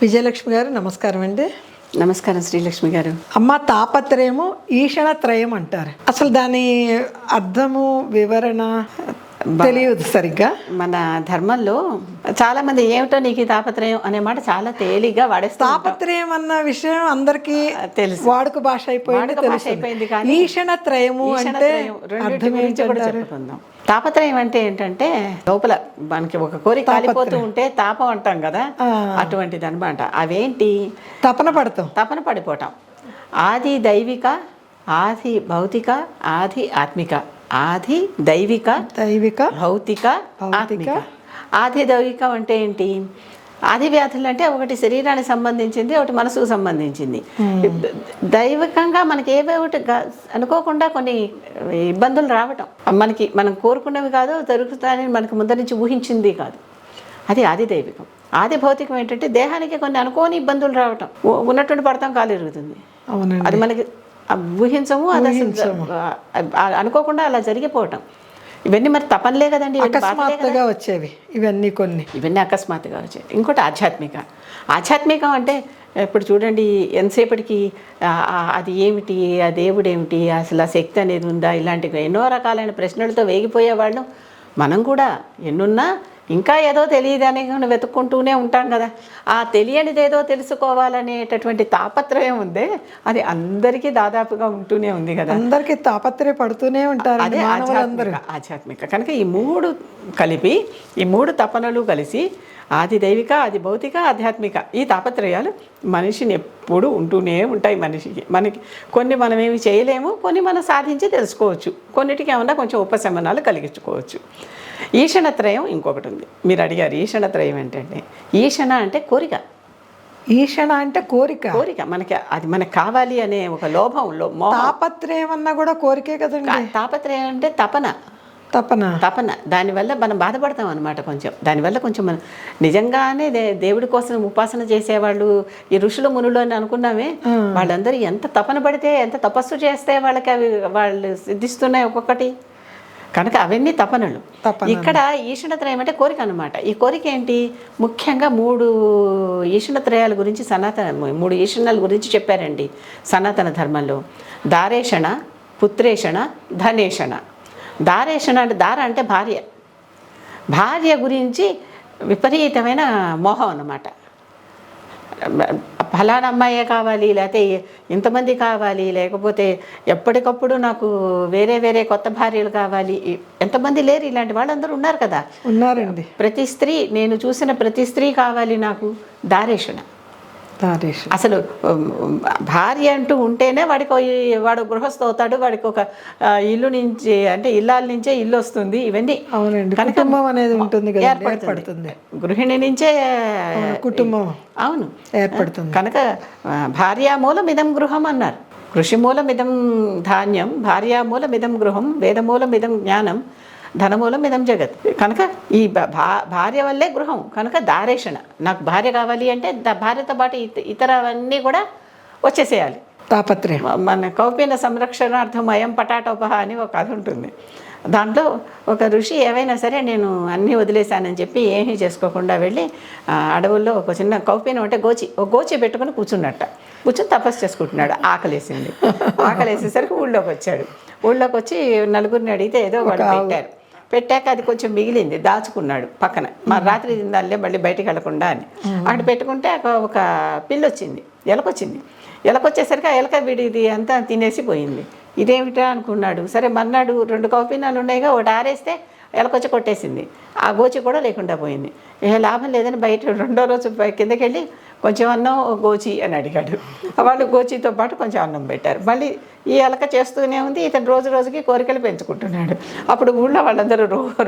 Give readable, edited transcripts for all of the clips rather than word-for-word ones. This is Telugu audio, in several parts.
విజయలక్ష్మి గారు నమస్కారం అండి. నమస్కారం శ్రీలక్ష్మి గారు. అమ్మ, తాపత్రయము ఈషణత్రయం అంటారు. అసలు దాని అర్థము వివరణ తెలియదు సరిగ్గా. మన ధర్మంలో చాలా మంది ఏమిటో నీకు ఈ తాపత్రయం అనే మాట చాలా తేలిగ్గా వాడేస్తారు. తాపత్రయం అన్న విషయం అందరికీ తెలుసు, వాడుక భాష అయిపోయింది. కానీ ఈషణత్రయము అంటే అర్థం గురించి కూడా చెప్పుకుందాం. తాపత్రయం అంటే ఏంటంటే లోపల మనకి ఒక కోరిక కాలిపోతూ ఉంటే తాపం అంటాం కదా, అటువంటిది అనమాట. అవేంటి? తపన పడిపోవటం. ఆది దైవిక, ఆది భౌతిక, ఆది ఆత్మిక. ఆది దైవిక, భౌతిక, ఆత్మిక. ఆది దైవిక అంటే ఏంటి? ఆది వ్యాధులు అంటే ఒకటి శరీరానికి సంబంధించింది, ఒకటి మనసుకు సంబంధించింది. దైవికంగా మనకి ఏవేమిటి అనుకోకుండా కొన్ని ఇబ్బందులు రావటం, మనం కోరుకున్నవి కాదు, జరుగుతాయని మనకు ముందర నుంచి ఊహించింది కాదు. అది ఆది దైవికం. ఆది భౌతికం ఏంటంటే దేహానికి కొన్ని అనుకోని ఇబ్బందులు రావటం, ఉన్నటువంటి పడతాం కాలు ఎరుగుతుంది. అది మనకి ఊహించము, అది అనుకోకుండా అలా జరిగిపోవటం. ఇవన్నీ మరి తపనలే కదండి, అకస్మాత్తుగా వచ్చేవి ఇవన్నీ అకస్మాత్తుగా వచ్చేవి. ఇంకోటి ఆధ్యాత్మికం అంటే ఇప్పుడు చూడండి, ఎంతసేపటికి అది ఏమిటి, ఆ దేవుడు ఏమిటి, అసలు ఆ శక్తి అనేది ఉందా, ఇలాంటివి ఎన్నో రకాలైన ప్రశ్నలతో వేగిపోయేవాళ్ళు. మనం కూడా ఎన్నున్నా ఇంకా ఏదో తెలియదని వెతుక్కుంటూనే ఉంటాం కదా. ఆ తెలియనిదేదో తెలుసుకోవాలనేటటువంటి తాపత్రయం ఉందే, అది అందరికీ దాదాపుగా ఉంటూనే ఉంది కదా. అందరికీ తాపత్రయ పడుతూనే ఉంటారు. అదే ఆధ్యాత్మిక. కనుక ఈ మూడు తపనలు కలిసి ఆది దైవిక, ఆది భౌతిక, ఆధ్యాత్మిక, ఈ తాపత్రయాలు మనిషిని ఎప్పుడూ ఉంటూనే ఉంటాయి. మనకి కొన్ని మనమేమి చేయలేము, కొన్ని మనం సాధించి తెలుసుకోవచ్చు, కొన్నిటికి ఏమన్నా కొంచెం ఉపశమనాలు కలిగించుకోవచ్చు. ఈషణత్రయం ఇంకొకటి ఉంది. మీరు అడిగారు ఈషణత్రయం ఏంటంటే, ఈషణ అంటే కోరిక. ఈషణ అంటే కోరిక మనకి కావాలి అనే ఒక లోభంలో. తాపత్రయం అన్నా కూడా కోరికే కదండి. తాపత్రయం అంటే తపన. దానివల్ల మనం బాధపడతాం అనమాట. దానివల్ల కొంచెం మనం నిజంగానే దేవుడి కోసం ఉపాసన చేసేవాళ్ళు, ఈ ఋషులు మునులు అని అనుకున్నామే, వాళ్ళందరూ ఎంత తపన పడితే, ఎంత తపస్సు చేస్తే వాళ్ళకి అవి వాళ్ళు సిద్ధిస్తున్నాయి ఒక్కొక్కటి. కనుక అవన్నీ తపనలు. ఇక్కడ ఈషణత్రయం అంటే కోరిక అనమాట. ఈ కోరిక ఏంటి? ముఖ్యంగా 3 ఈషణత్రయాల గురించి మూడు ఈషణాల గురించి చెప్పారండి సనాతన ధర్మంలో. దారేషణ, పుత్రేషణ, ధనేషణ. దారేషణ అంటే అంటే భార్య గురించి విపరీతమైన మోహం అన్నమాట. ఫలానా అమ్మాయే కావాలి, లేకపోతే ఇంతమంది కావాలి, లేకపోతే ఎప్పటికప్పుడు నాకు వేరే కొత్త భార్యలు కావాలి. ఎంతమంది లేరు, ఇలాంటి వాళ్ళందరూ ఉన్నారు కదా. ఉన్నారండి. నేను చూసిన ప్రతి స్త్రీ కావాలి నాకు. దారేషణ. అసలు భార్య అంటూ ఉంటేనే వాడు గృహస్థ అవుతాడు, వాడికి ఒక ఇల్లు నుంచి అంటే ఇల్లాల నుంచే ఇల్లు వస్తుంది. ఇవన్నీ కుటుంబం అనేది ఉంటుంది, ఏర్పడుతుంది. గృహిణి నుంచే కుటుంబం ఏర్పడుతుంది. కనుక భార్యామూలం ఇదం గృహం అన్నారు. కృషిమూలం ఇదం ధాన్యం, భార్యామూలం ఇదం గృహం, వేదమూలం ఇదం జ్ఞానం, ధనమూలం ఇదం జగత్. కనుక ఈ భార్య వల్లే గృహం. కనుక దారేషణ. నాకు భార్య కావాలి అంటే భార్యతో పాటు ఇతరవన్నీ కూడా వచ్చేసేయాలి. తాపత్రయం. మన కౌపీన సంరక్షణార్థం అయం పటాటోపహ అని ఒక కథ ఉంటుంది. దాంట్లో ఒక ఋషి ఏవైనా సరే నేను అన్నీ వదిలేశానని చెప్పి ఏమీ చేసుకోకుండా వెళ్ళి అడవుల్లో ఒక చిన్న కౌపీనం అంటే గోచి పెట్టుకుని కూర్చొని తపస్సు చేసుకుంటున్నాడు. ఆకలేసేసరికి ఊళ్ళోకి వచ్చి నలుగురిని అడిగితే ఏదో వాళ్ళు పెట్టాక అది కొంచెం మిగిలింది, దాచుకున్నాడు పక్కన. మరి రాత్రి తిందాలే మళ్ళీ బయటికి వెళ్ళకుండా అని. అక్కడ పెట్టుకుంటే ఒక పిల్లొచ్చింది, ఎలకొచ్చేసరికి ఆ ఎలక వీడిది అంతా తినేసి పోయింది. ఇదేమిటా అనుకున్నాడు. సరే మర్నాడు 2 కౌపీనాలు ఉన్నాయిగా, ఒకటి ఆరేస్తే ఎలకొచ్చి కొట్టేసింది. ఆ గోచి కూడా లేకుండా పోయింది. లాభం లేదని బయట 2వ రోజు కిందకి వెళ్ళి కొంచెం అన్నం గోచి అని అడిగాడు. వాళ్ళు గోచితో పాటు కొంచెం అన్నం పెట్టారు. మళ్ళీ ఈ ఎలక చేస్తూనే ఉంది, ఇతను రోజుకి కోరికలు పెంచుకుంటున్నాడు. అప్పుడు ఊళ్ళో వాళ్ళందరూ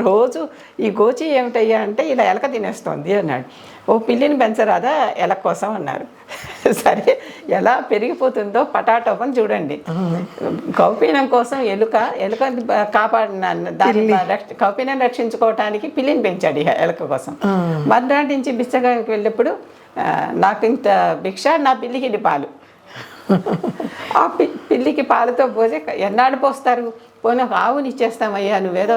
రోజు ఈ గోచి ఏమిటయ్యా అంటే ఇలా ఎలక తినేస్తోంది అన్నాడు. ఓ పిల్లిని పెంచరాదా ఎలక కోసం అన్నారు. సరే, ఎలా పెరిగిపోతుందో పటాటోపని చూడండి. కౌపీనం కోసం ఎలుక కౌపీనం రక్షించుకోవటానికి పిల్లిని పెంచాడు ఎలక కోసం. మర్నాటి నుంచి బిచ్చగా వెళ్ళినప్పుడు నాకు ఇంత భిక్ష, నా పిల్లికి ఇన్ని పాలు. ఆ పిల్లికి పాలతో పోసి ఎన్నాడు పోస్తారు? పోనీ ఒక ఆవుని ఇచ్చేస్తామయ్యా, నువ్వేదో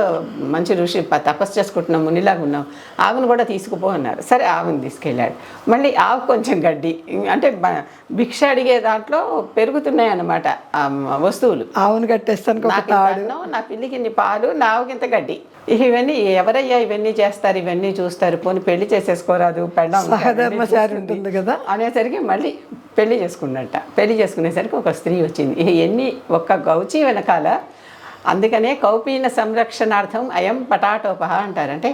మంచి ఋషి తపస్సు చేసుకుంటున్నావు, మునిలాగా ఉన్నావు, ఆవును కూడా తీసుకుపో అన్నారు. సరే ఆవుని తీసుకెళ్ళాడు. మళ్ళీ ఆవు కొంచెం గడ్డి, అంటే భిక్ష అడిగే దాంట్లో పెరుగుతున్నాయి అన్నమాట వస్తువులు. ఆవును కట్టేస్తాను, నా పిల్లికి ఇన్ని పాలు, నా ఆవుకి ఇంత గడ్డి. ఇవన్నీ ఎవరయ్యా ఇవన్నీ చేస్తారు, ఇవన్నీ చూస్తారు, పోనీ పెళ్లి చేసేసుకోరాదు, సహధర్మచారి ఉంటుంది కదా అనేసరికి మళ్ళీ పెళ్లి చేసుకున్నట్ట. పెళ్లి చేసుకునేసరికి ఒక స్త్రీ వచ్చింది. ఎన్ని ఒక్క గౌచి వెనకాల. అందుకనే కౌపీన సంరక్షణార్థం అయం పటాటోపహ అంటారు. అంటే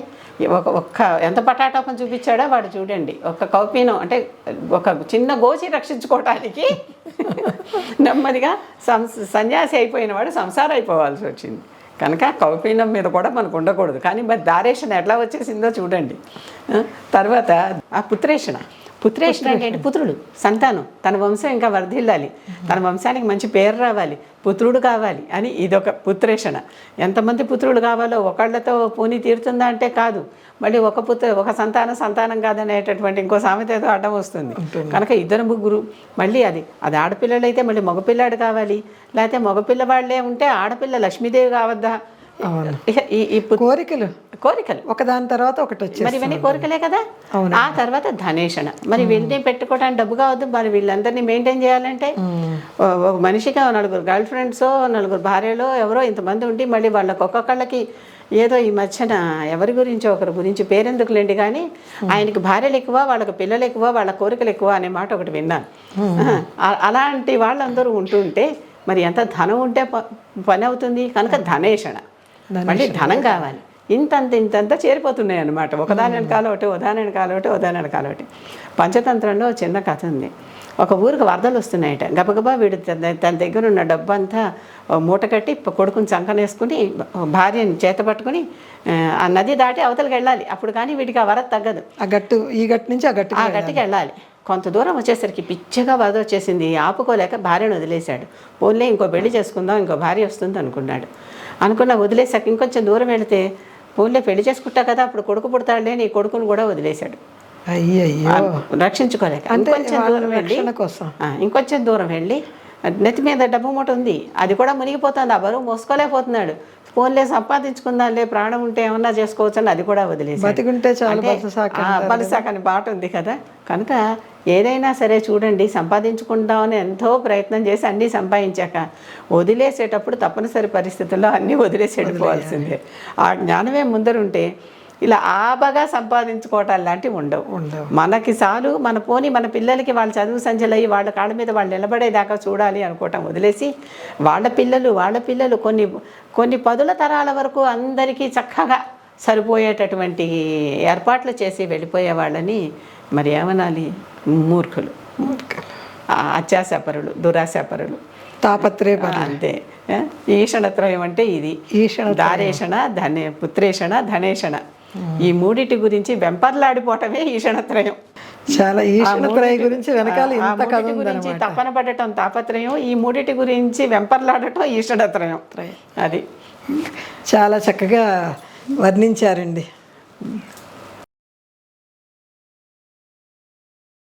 ఒక్క ఎంత పటాటోపం చూపించాడో వాడు చూడండి. ఒక కౌపీనం అంటే ఒక చిన్న గోచి రక్షించుకోవటానికి నెమ్మదిగా సన్యాసి అయిపోయిన వాడు సంసారం అయిపోవాల్సి వచ్చింది. కనుక కౌపీనం మీద కూడా మనకు ఉండకూడదు. కానీ మరి దారేషణ ఎట్లా వచ్చేసిందో చూడండి. తర్వాత ఆ పుత్రేషణ అంటే ఏంటి? పుత్రుడు, సంతానం, తన వంశం ఇంకా వర్ధిల్లాలి, తన వంశానికి మంచి పేరు రావాలి, పుత్రుడు కావాలి అని ఇదొక పుత్రేషణ. ఎంతమంది పుత్రుడు కావాలో ఒకళ్ళతో పూని తీరుతుందా అంటే కాదు. మళ్ళీ ఒక సంతానం కాదనేటటువంటి ఇంకో సామెతతో అడ్డం వస్తుంది. కనుక ఇద్దరు ముగ్గురు, మళ్ళీ అది ఆడపిల్లలు అయితే మళ్ళీ మగపిల్లాడు కావాలి, లేకపోతే మగపిల్లవాళ్లే ఉంటే ఆడపిల్ల లక్ష్మీదేవి కావద్దా? ఈ కోరికలు ఒకదాని తర్వాత ఒకటి వచ్చేది. మరి ఇవన్నీ కోరికలే కదా. ఆ తర్వాత ధనేషణ. మరి వీళ్ళని పెట్టుకోవడానికి డబ్బు కావద్దు. మరి వీళ్ళందరినీ మెయింటైన్ చేయాలంటే ఒక మనిషిగా నలుగురు గర్ల్ ఫ్రెండ్స్, నలుగురు భార్యలో ఎవరో ఇంతమంది ఉండి మళ్ళీ వాళ్ళకి ఒక్కొక్కళ్ళకి ఏదో ఈ మధ్యన ఎవరి గురించి ఒకరి గురించి పేరెందుకులేండి కానీ ఆయనకి భార్యలు ఎక్కువ, వాళ్ళకి పిల్లలు ఎక్కువ, వాళ్ళ కోరికలు ఎక్కువ అనే మాట ఒకటి విన్నాను. అలాంటి వాళ్ళందరూ ఉంటుంటే మరి ఎంత ధనం ఉంటే పని అవుతుంది. కనుక ధనేషణ, మళ్ళీ ధనం కావాలి. ఇంతంత చేరిపోతున్నాయి అన్నమాట. ఒకదాని వెనకాల ఒకటి. పంచతంత్రంలో చిన్న కథ ఉంది. ఒక ఊరికి వరదలు వస్తున్నాయట. గబగబా వీడు తన దగ్గర ఉన్న డబ్బు అంతా మూట కట్టి కొడుకుని చంకనేసుకుని భార్యని చేత పట్టుకుని ఆ నది దాటి అవతలకి వెళ్ళాలి. అప్పుడు కానీ వీడికి ఆ వరద తగ్గదు. ఈ గట్టు నుంచి ఆ గట్టికి వెళ్ళాలి. కొంత దూరం వచ్చేసరికి పిచ్చగా వరద వచ్చేసింది. ఆపుకోలేక భార్యను వదిలేశాడు. పోన్లే ఇంకో పెళ్లి చేసుకుందాం, ఇంకో భార్య వస్తుంది అనుకున్నా వదిలేసాక ఇంకొంచెం దూరం వెళితే పోన్లే పెళ్లి చేసుకుంటా కదా అప్పుడు కొడుకు పుడతాడులే, నీ కొడుకును కూడా వదిలేశాడు. రక్షించుకోలేక ఇంకొంచెం దూరం వెళ్ళి నెత్తి మీద డబ్బు మూట ఉంది, అది కూడా మునిగిపోతుంది, ఆ బరువు మోసుకోలేకపోతున్నాడు. ఫోన్లే సంపాదించుకుందాంలే, ప్రాణం ఉంటే ఏమన్నా చేసుకోవచ్చు అని అది కూడా వదిలేసి బలిసాకని పాట ఉంది కదా. కనుక ఏదైనా సరే చూడండి, సంపాదించుకుందామని ఎంతో ప్రయత్నం చేసి అన్నీ సంపాదించాక వదిలేసేటప్పుడు తప్పనిసరి పరిస్థితుల్లో అన్నీ వదిలేసి వెళ్ళిపోవాల్సిందే. ఆ జ్ఞానమే ముందరుంటే ఇలా ఆబగా సంపాదించుకోవటాలు లాంటివి ఉండవు. మనకి చాలు, మన పిల్లలకి వాళ్ళ చదువు సంచలయ్యి వాళ్ళ కాళ్ళ మీద వాళ్ళు నిలబడేదాకా చూడాలి అనుకోవటం వదిలేసి వాళ్ళ పిల్లలు కొన్ని పదుల తరాల వరకు అందరికీ చక్కగా సరిపోయేటటువంటి ఏర్పాట్లు చేసి వెళ్ళిపోయే వాళ్ళని మరి ఏమనాలి? మూర్ఖులు, అత్యాశాపరులు, దురాశాపరులు, తాపత్రయపరులు. అంతే. ఈషణత్రయం అంటే ఇది. దారేషణ, పుత్రేషణ, ధనేషణ, ఈ మూడిటి గురించి వెంపర్లాడిపోవటమే ఈషణత్రయం. చాలా ఈషణత్రయం గురించి వెనకాల ఇంత కథ గురించి తపన పడటం తాపత్రయం, ఈ మూడిటి గురించి వెంపర్లాడటం ఈషణత్రయం. అది చాలా చక్కగా వర్ణించారండి.